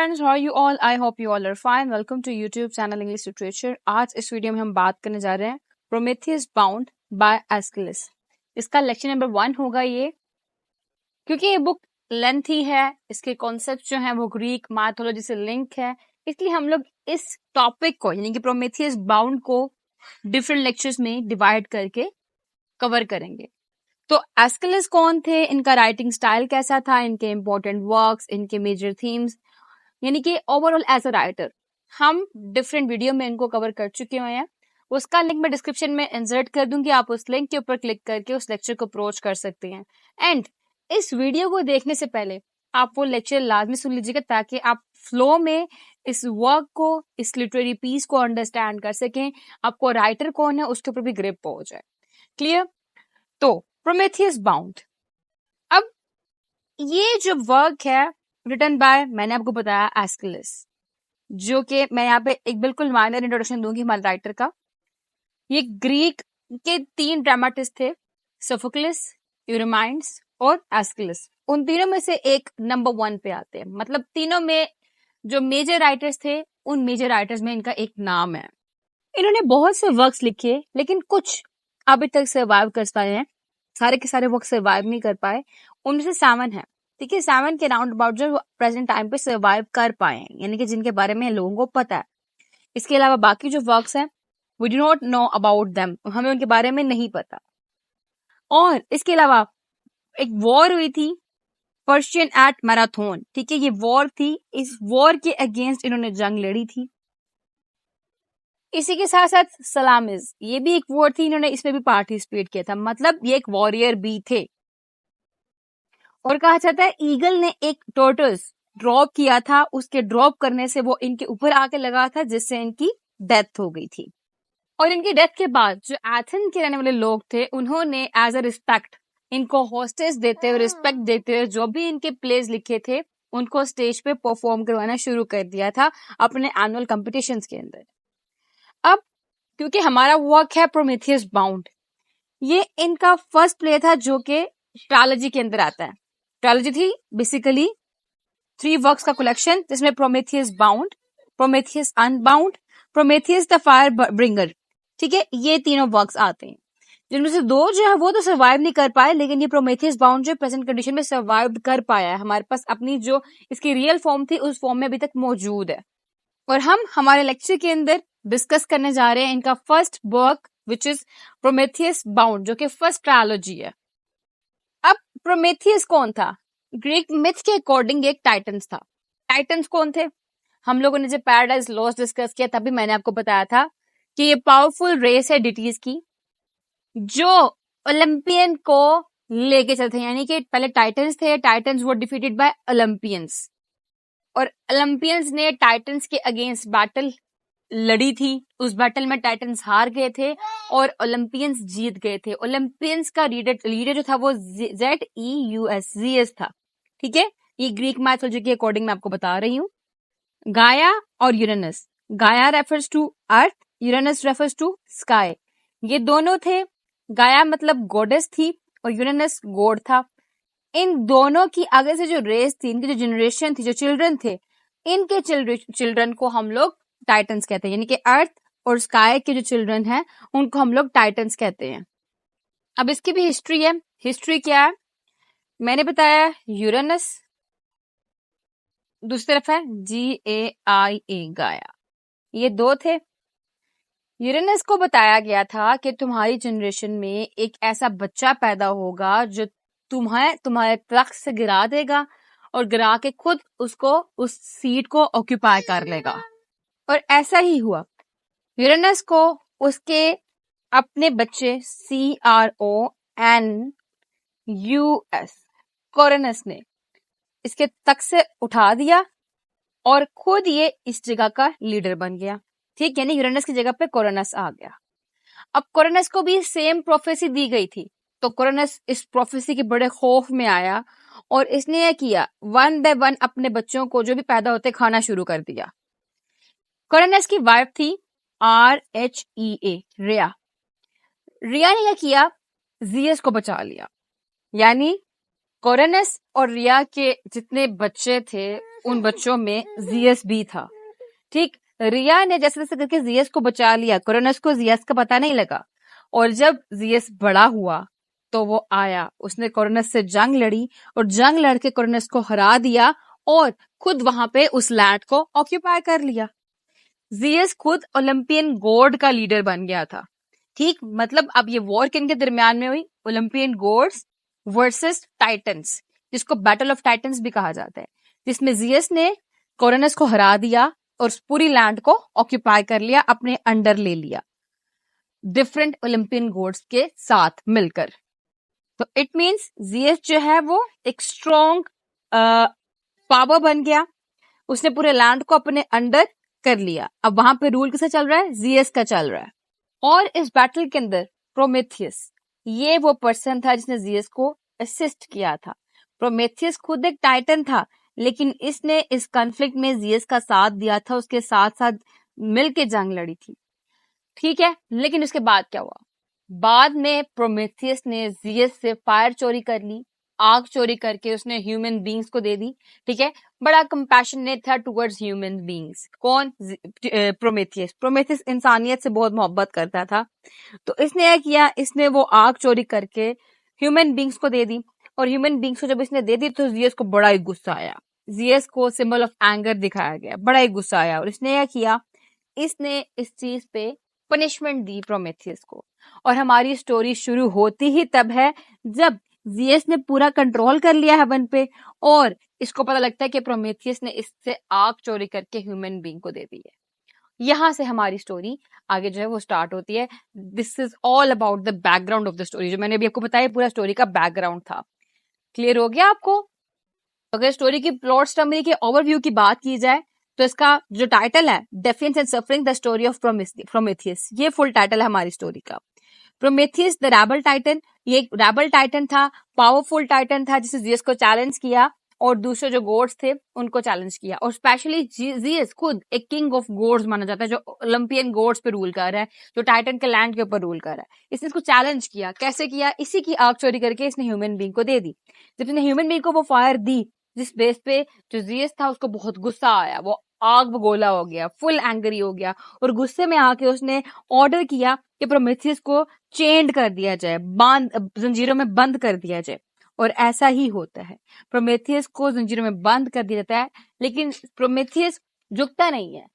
Friends, how are you all? I hope you all are fine. Welcome to YouTube channel English Literature. आज इस video में हम बात करने जा रहे हैं प्रोमेथियस बाउंड बाय एस्किलस। इसका लेक्चर नंबर 1 होगा ये। क्योंकि ये बुक लेंथी है, इसके कॉन्सेप्ट जो हैं वो ग्रीक माइथोलॉजी से लिंक है, इसलिए हम लोग इस टॉपिक को यानी कि प्रोमेथियस बाउंड को डिफरेंट लेक्चर्स में डिवाइड करके कवर करेंगे। तो एस्किलस कौन थे, इनका राइटिंग स्टाइल कैसा था, इनके इंपॉर्टेंट वर्क्स, इनके मेजर थीम्स, यानी कि ओवरऑल एज अ राइटर हम डिफरेंट वीडियो में इनको कवर कर चुके हुए हैं। उसका लिंक मैं डिस्क्रिप्शन में इंसर्ट कर दूंगी, आप उस लिंक के ऊपर क्लिक करके उस लेक्चर को अप्रोच कर सकते हैं। एंड इस वीडियो को देखने से पहले आप वो लेक्चर लाजमी सुन लीजिएगा ताकि आप फ्लो में इस वर्क को, इस लिटरेरी पीस को अंडरस्टैंड कर सकें, आपको राइटर कौन है उसके ऊपर भी ग्रिप हो जाए। क्लियर? तो प्रोमेथियस बाउंड, अब ये जो वर्क है रिटन बाय, मैंने आपको बताया, एस्किलस, जो कि मैं यहाँ पे एक बिल्कुल माइनर इंट्रोडक्शन दूंगी हमारे राइटर का। ये ग्रीक के 3 ड्रामाटिस्ट थे, सोफोक्लिस, यूरिमाइड्स और एस्किलस। उन तीनों में से एक नंबर 1 पे आते हैं, मतलब तीनों में जो मेजर राइटर्स थे उन मेजर राइटर्स में इनका एक नाम है। इन्होंने बहुत से वर्क्स लिखे लेकिन कुछ अभी तक सर्वाइव कर पाए हैं, सारे के सारे वर्क सर्वाइव नहीं कर पाए। उनमें से 7 है, ठीक है, 7 के राउंड अबाउट जो प्रेजेंट टाइम पे सर्वाइव कर पाए हैं, यानी कि जिनके बारे में लोगों को पता है। इसके अलावा बाकी जो वर्क्स हैं we do not know about them, हमें उनके बारे में नहीं पता। और इसके अलावा एक वॉर हुई थी, पर्शियन एट मैराथन, ठीक है, ये वॉर थी, इस वॉर के अगेंस्ट इन्होंने जंग लड़ी थी। इसी के साथ साथ सलामिस, ये भी एक वॉर थी, इन्होंने इसमें भी पार्टिसिपेट किया था, मतलब ये एक वॉरियर भी थे। और कहा जाता है ईगल ने एक टोर्टस ड्रॉप किया था, उसके ड्रॉप करने से वो इनके ऊपर आके लगा था, जिससे इनकी डेथ हो गई थी। और इनकी डेथ के बाद जो एथेन के रहने वाले लोग थे उन्होंने एज अ रिस्पेक्ट इनको हॉस्टेज देते हुए, रिस्पेक्ट देते हुए, जो भी इनके प्लेज लिखे थे उनको स्टेज पे परफॉर्म करवाना शुरू कर दिया था अपने एनुअल कॉम्पिटिशन्स के अंदर। अब क्योंकि हमारा वर्क है प्रोमेथियस बाउंड, ये इनका फर्स्ट प्ले था जो कि ट्रायलॉजी के अंदर आता है। ट्रायलॉजी थी बेसिकली 3 वर्क्स का कलेक्शन, जिसमें Prometheus bound, Prometheus unbound, Prometheus the fire bringer, ठीक है, ये तीनों वर्क्स आते हैं, जिनमें से 2 जो है वो तो सर्वाइव नहीं कर पाए, लेकिन ये प्रोमेथियस बाउंड जो प्रेजेंट कंडीशन में सर्वाइव कर पाया है, हमारे पास अपनी जो इसकी रियल फॉर्म थी उस फॉर्म में अभी तक मौजूद है। और हम हमारे लेक्चर के अंदर डिस्कस करने जा रहे हैं इनका first work which is Prometheus bound, जो कि फर्स्ट ट्रायलॉजी है। अब प्रोमेथियस कौन था? ग्रीक मिथ के अकॉर्डिंग एक टाइटन्स था। टाइटन्स कौन थे? हम लोगों ने जब पैराडाइज लॉस्ट डिस्कस किया तभी मैंने आपको बताया था कि ये पावरफुल रेस है डिटीज की, जो ओलंपियन को लेके चलते हैं, यानी कि पहले टाइटन्स थे, टाइटन्स वो डिफीटेड बाय ओलंपियंस, और ओलंपियंस ने टाइटन्स के अगेंस्ट बैटल लड़ी थी। उस बैटल में टाइटन्स हार गए थे और ओलंपियंस जीत गए थे। ओलंपियंस का लीडर जो था वो ZEUS था, ठीक है, ये ग्रीक मैथोलॉजी के अकॉर्डिंग मैं आपको बता रही हूँ। गाया और Uranus, Gaia refers to earth, Uranus refers to sky, ये दोनों थे। गाया मतलब गॉडेस थी और यूरेनस गॉड था। इन दोनों की आगे से जो रेस थी, इनकी जो जनरेशन थी, जो चिल्ड्रन थे, इनके चिल्ड्रन को हम लोग टाइटन्स कहते हैं, यानी कि अर्थ और स्काई के जो चिल्ड्रन हैं उनको हम लोग टाइटन्स कहते हैं। अब इसकी भी हिस्ट्री है। हिस्ट्री क्या है? मैंने बताया यूरेनस, दूसरी तरफ है GAIA, गाया, ये 2 थे। यूरेनस को बताया गया था कि तुम्हारी जनरेशन में एक ऐसा बच्चा पैदा होगा जो तुम्हारे तख्त से गिरा देगा और गिरा के खुद उसको, उस सीट को ऑक्यूपाई कर लेगा। और ऐसा ही हुआ। यूरेनस को उसके अपने बच्चे CRONUS, कोरोनस ने इसके तख्त से उठा दिया और खुद ये इस जगह का लीडर बन गया, ठीक, यानी यूरेनस की जगह पे कोरोनस आ गया। अब कोरोनस को भी सेम प्रोफेसी दी गई थी, तो कोरोनस इस प्रोफेसी के बड़े खौफ में आया और इसने यह किया, 1 बाय 1 अपने बच्चों को जो भी पैदा होते खाना शुरू कर दिया। कोरोनस की वाइफ थी RHEA, रिया। रिया ने क्या किया? जीएस को बचा लिया, यानी कोरोनस और रिया के जितने बच्चे थे उन बच्चों में जियस भी था। ठीक, रिया ने जैसे तैसे करके जियस को बचा लिया, क्रोनस को जियस का पता नहीं लगा। और जब जियस बड़ा हुआ तो वो आया, उसने क्रोनस से जंग लड़ी और जंग लड़के क्रोनस को हरा दिया और खुद वहां पे उस लैंड को ऑक्यूपाई कर लिया। जियस खुद ओलंपियन गॉड का लीडर बन गया था। ठीक, मतलब अब ये वॉर किनके दरमियान में हुई? ओलंपियन गॉड्स वर्सेस टाइटन्स, जिसको बैटल ऑफ टाइटन्स भी कहा जाता है, जिसमें जियस ने क्रोनस को हरा दिया और उस पूरी लैंड को ऑक्यूपाई कर लिया, अपने अंडर ले लिया डिफरेंट ओलंपियन गॉड्स के साथ मिलकर। तो इट मींस जियस जो है वो एक स्ट्रॉन्ग पावर बन गया, उसने पूरे लैंड को अपने अंडर कर लिया। अब वहां पे रूल किसका चल रहा है? जियस का चल रहा है। और इस बैटल के अंदर प्रोमेथियस, ये वो पर्सन था जिसने जियस को असिस्ट किया था। प्रोमेथियस खुद एक टाइटन था, लेकिन इसने इस कॉन्फ्लिक्ट में जियस का साथ दिया था, उसके साथ साथ मिलके जंग लड़ी थी। ठीक है, लेकिन उसके बाद क्या हुआ? बाद में प्रोमेथियस ने जियस से फायर चोरी कर ली, आग चोरी करके उसने ह्यूमन बींग्स को दे दी। ठीक है, बड़ा कंपैशनेट था टुवर्ड्स ह्यूमन बींग्स। कौन? प्रोमेथियस। प्रोमेथियस इंसानियत से बहुत मोहब्बत करता था, तो इसने क्या किया, इसने वो आग चोरी करके ह्यूमन बींग्स को दे दी। और ह्यूमन बींग्स को जब इसने दे दी तो जियस को बड़ा ही गुस्सा आया, जियस को सिंबल ऑफ एंगर दिखाया गया, बड़ा ही गुस्सा आया और इसने क्या किया, इसने इस चीज पे पनिशमेंट दी प्रोमेथियस को। और हमारी स्टोरी शुरू होती ही तब है जब जियस ने पूरा कंट्रोल कर लिया हेवन पे और इसको पता लगता है कि प्रोमेथियस ने इससे आग चोरी करके ह्यूमन बीइंग को दे दी है। यहां से हमारी स्टोरी आगे जो है वो स्टार्ट होती है। This is all about the background of the story, जो मैंने अभी आपको बताया पूरा स्टोरी का बैकग्राउंड था। क्लियर हो गया आपको? अगर स्टोरी की प्लॉट समरी के ओवरव्यू की बात की जाए तो इसका जो टाइटल है, defiance and suffering the story of Prometheus, ये फुल टाइटल है हमारी स्टोरी का। प्रोमेथियस द रैबल टाइटन, ये एक रैबल टाइटन था, पावरफुल टाइटन था जिसे जियस को चैलेंज किया और दूसरे जो गॉड्स थे उनको चैलेंज किया। और स्पेशली जियस खुद एक किंग ऑफ गॉड्स माना जाता है, जो ओलंपियन गॉड्स पे रूल कर रहा है, जो टाइटन के लैंड के ऊपर रूल कर रहा है। इसने इसको चैलेंज किया। कैसे किया? इसी की आग चोरी करके इसने ह्यूमन बीइंग को दे दी। जब इसने ह्यूमन बीइंग को वो फायर दी, जिस बेस पे जो जियस था उसको बहुत गुस्सा आया, वो आग बगोला हो गया, फुल एंग्री हो गया और गुस्से में आके उसने ऑर्डर किया कि प्रोमेथियस को चेंड कर दिया जाए, जंजीरों में बंद कर दिया जाए। और ऐसा ही होता है, प्रोमेथियस को जंजीरों में बंद कर दिया जाता है, लेकिन प्रोमेथियस झुकता नहीं है।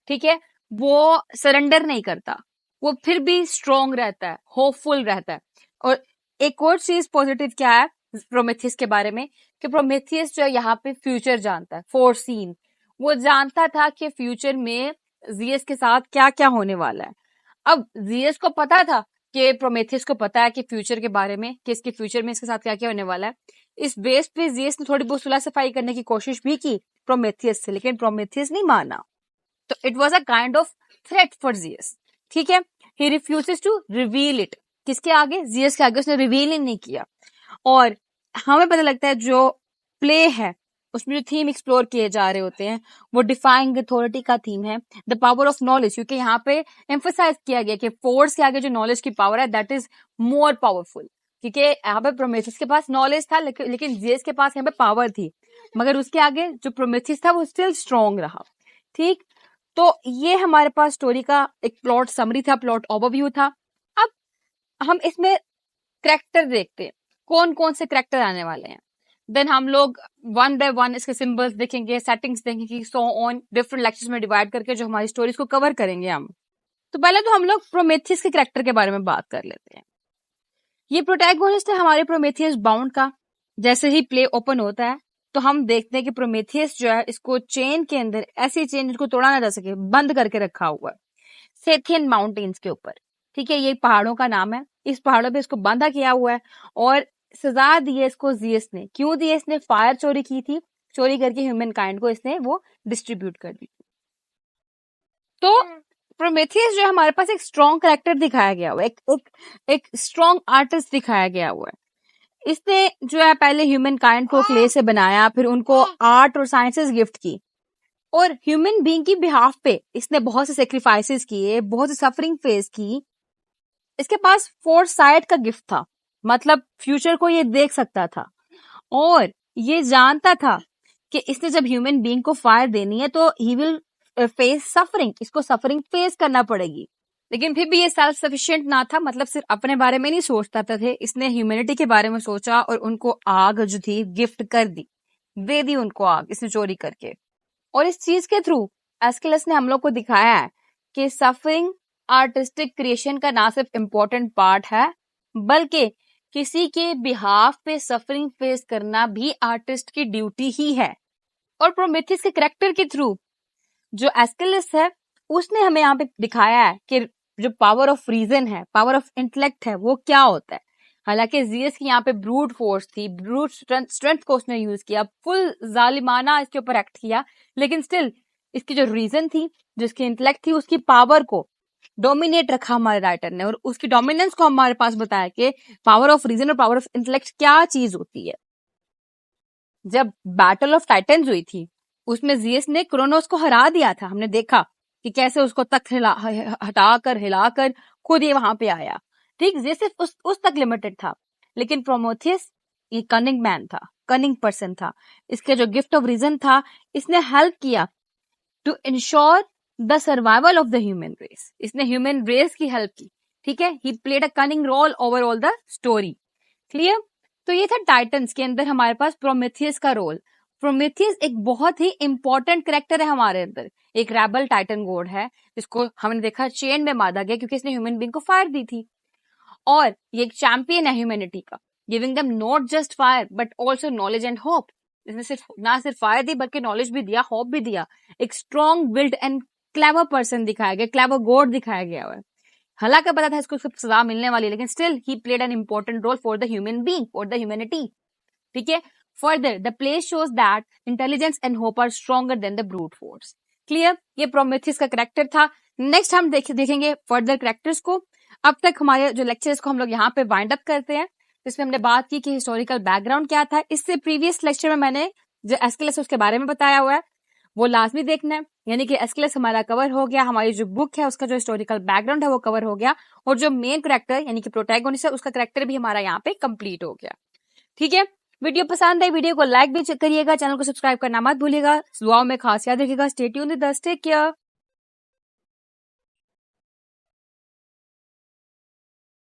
ठीक है, वो सरेंडर नहीं करता, वो फिर भी स्ट्रॉन्ग रहता है, होपफुल रहता है। और एक और चीज पॉजिटिव क्या है प्रोमेथियस के बारे में, कि प्रोमेथियस जो है यहाँ पे फ्यूचर जानता है, फोरसीन। वो जानता था कि फ्यूचर में जियस के साथ क्या क्या होने वाला है। अब जियस को पता था कि प्रोमेथियस को पता है कि फ्यूचर के बारे में, कि इसके फ्यूचर में इसके साथ क्या क्या होने वाला है। इस बेस पे जियस ने थोड़ी बहुत सुलह सफाई करने की कोशिश भी की प्रोमेथियस से, लेकिन प्रोमेथियस नहीं माना। तो it was a kind of threat for Jesus. ठीक है, ही रिफ्यूजेस टू रिवील इट। किसके आगे? जियस के आगे उसने रिवील ही नहीं किया। और हमें पता लगता है जो प्ले है उसमें जो थीम एक्सप्लोर किए जा रहे होते हैं वो डिफाइंग अथॉरिटी का थीम है, द पावर ऑफ नॉलेज। क्योंकि यहाँ पे एम्फोसाइज किया गया कि फोर्स के आगे जो नॉलेज की पावर है दैट इज मोर पावरफुल। क्योंकि यहाँ पे प्रोमेथियस के पास नॉलेज था, लेकिन जियस के पास यहाँ पे पावर थी, मगर उसके आगे जो प्रोमेथियस था वो स्टिल स्ट्रॉन्ग रहा। ठीक, तो ये हमारे पास स्टोरी का एक प्लॉट समरी था, प्लॉट ओवरव्यू था। अब हम इसमें कैरेक्टर देखते हैं, कौन कौन से कैरेक्टर आने वाले हैं। देन हम लोग वन बाय वन इसके सिंबल्स देखेंगे, सेटिंग्स देखेंगे, सो ऑन डिफरेंट लेक्चर्स में डिवाइड करके जो हमारी स्टोरीज को कवर करेंगे हम। तो पहले तो हम लोग प्रोमेथियस के कैरेक्टर के बारे में बात कर लेते हैं। ये प्रोटैगोनिस्ट है हमारे प्रोमेथियस बाउंड का। जैसे ही प्ले ओपन होता है तो हम देखते हैं कि प्रोमेथियस जो है इसको चेन के अंदर, ऐसी चेन जिसको तोड़ा ना जा सके, बंद करके रखा हुआ है सेथियन माउंटेन्स के ऊपर। ठीक है, ये पहाड़ों का नाम है, इस पहाड़ों पे इसको बांधा किया हुआ है। और सजा दी है इसको जियस ने। क्यों दी है? इसने फायर चोरी की थी, चोरी करके ह्यूमन काइंड को इसने वो डिस्ट्रीब्यूट कर दी। तो प्रोमेथियस जो है हमारे पास एक स्ट्रॉन्ग कैरेक्टर दिखाया गया हुआ है, एक स्ट्रॉन्ग आर्टिस्ट दिखाया गया हुआ है। इसने जो है पहले ह्यूमन काइंड को क्ले से बनाया, फिर उनको आर्ट और साइंसेस गिफ्ट की, और ह्यूमन बीइंग की बिहाफ पे इसने बहुत से सेक्रीफाइसेस किए, बहुत से सफरिंग फेस की। इसके पास फोरसाइट का गिफ्ट था, मतलब फ्यूचर को ये देख सकता था और ये जानता था कि इसने जब ह्यूमन बीइंग को फायर देनी है तो ही विल फेस सफरिंग, इसको सफरिंग फेस करना पड़ेगी। लेकिन फिर भी ये सेल्फ सफिशिएंट ना था, मतलब सिर्फ अपने बारे में नहीं सोचता थे, इसने ह्यूमैनिटी के बारे में सोचा और उनको आग जो थी गिफ्ट कर दी, दे दी उनको आग इसने चोरी करके। और इस चीज के थ्रू एस्केलस ने हम लोग को दिखाया है कि सफरिंग आर्टिस्टिक क्रिएशन का ना सिर्फ इम्पोर्टेंट पार्ट है, बल्कि किसी के बिहाफ पे सफरिंग फेस करना भी आर्टिस्ट की ड्यूटी ही है। और प्रोमेथियस के कैरेक्टर के थ्रू जो एस्केलस है उसने हमें यहाँ पे दिखाया है कि जो पावर ऑफ रीजन है, पावर ऑफ इंटेलेक्ट है, वो क्या होता है। हालांकि जीएस की यहाँ पे ब्रूट फोर्स थी, ब्रूट स्ट्रेंथ को उसने यूज किया, फुल जालिमाना इसके ऊपर एक्ट किया, लेकिन स्टिल इसकी जो रीजन थी, जो इसकी इंटेलेक्ट थी, उसकी पावर को डोमिनेट रखा हमारे राइटर ने और उसकी डोमिनेंस को हमारे पास बताया कि पावर ऑफ रीजन और पावर ऑफ इंटेलेक्ट क्या चीज होती है। जब बैटल ऑफ टाइटन्स हुई थी उसमें जीएस ने क्रोनोस को हरा दिया था, हमने देखा कि कैसे उसको तक हटाकर हिलाकर खुद ये वहां पे आया। ठीक, जीएस सिर्फ उस तक लिमिटेड था, लेकिन प्रोमेथियस ये कनिंग मैन था, कनिंग पर्सन था। इसके जो गिफ्ट ऑफ रीजन था, इसने हेल्प किया to ensure the survival of the human race. इसने ह्यूमन रेस की हेल्प की। ठीक है, he played a cunning role over all the story. Clear? तो ये था टाइटन्स के अंदर हमारे पास प्रोमेथियस का रोल। प्रोमेथियस एक बहुत ही इंपॉर्टेंट कैरेक्टर है हमारे अंदर, एक रेबल टाइटन गॉड है जिसको हमने देखा चेन में मारा गया क्योंकि इसने ह्यूमन बीइंग को फायर दी थी। और ये एक चैंपियन है ह्यूमैनिटी का, giving them not just fire but also knowledge and hope. इसने सिर्फ फायर दी बल्कि नॉलेज भी दिया, होप भी दिया। एक strong willed and clever person दिखाया गया, क्लेवर गॉड दिखाया गया है। हालांकि पता था इसको सिर्फ सजा मिलने वाली, लेकिन still he played an important role for the human being, for the humanity. ठीक है, further the play shows that intelligence and hope are stronger than the brute force. Clear? ये प्रोमेथियस का कैरेक्टर था। नेक्स्ट हम देखेंगे further characters को। अब तक हमारे जो लेक्चर्स को हम लोग यहाँ पे वाइंड अप करते हैं, जिसमें हमने बात की कि हिस्टोरिकल बैकग्राउंड क्या था। इससे प्रीवियस लेक्चर में मैंने जो एस्केलस उसके बारे में बताया हुआ है वो लाजमी देखना है, यानी कि एस्केलस हमारा कवर हो गया, हमारी जो बुक है उसका जो हिस्टोरिकल बैकग्राउंड है वो कवर हो गया, और जो मेन कैरेक्टर यानी कि प्रोटैगोनिस्ट है उसका कैरेक्टर भी हमारा यहाँ पे कंप्लीट हो गया। ठीक है, वीडियो पसंद आई, वीडियो को लाइक भी करिएगा, चैनल को सब्सक्राइब करना मत भूलिएगा, दुआओं में खास याद रखिएगा। Stay tuned with us, take care.